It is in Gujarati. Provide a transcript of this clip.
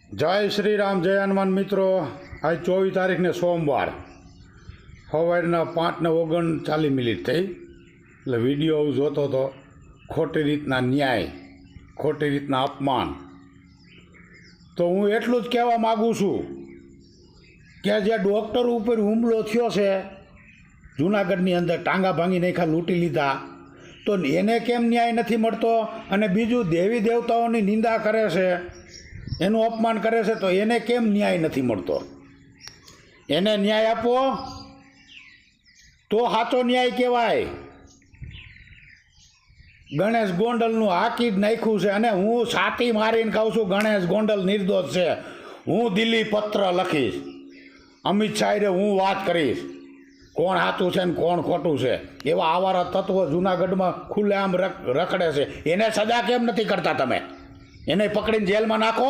જય શ્રી રામ, જય હનુમાન. મિત્રો, આજ 24 તારીખને સોમવાર સવારના 5:39 થઈ. એટલે વિડીયો હું જોતો હતો. ખોટી રીતના ન્યાય, ખોટી રીતના અપમાન. તો હું એટલું જ કહેવા માગું છું કે જે ડૉક્ટર ઉપર હુમલો થયો છે જૂનાગઢની અંદર, ટાંગા ભાંગી નાખ્યા, લૂંટી લીધા, તો એને કેમ ન્યાય નથી મળતો? અને બીજું દેવી દેવતાઓની નિંદા કરે છે, એનું અપમાન કરે છે, તો એને કેમ ન્યાય નથી મળતો? એને ન્યાય આપો તો સાચો ન્યાય કહેવાય. ગણેશ ગોંડલનું હાકી જ નાખ્યું છે. અને હું છાતી મારીને કહું છું, ગણેશ ગોંડલ નિર્દોષ છે. હું દિલ્હી પત્ર લખીશ, અમિત શાહરે હું વાત કરીશ, કોણ સાચું છે ને કોણ ખોટું છે. એવા આવારા તત્વો જૂનાગઢમાં ખુલ્લેઆમ રખડે છે. એને સજા કેમ નથી કરતા તમે? એને પકડીને જેલમાં નાખો.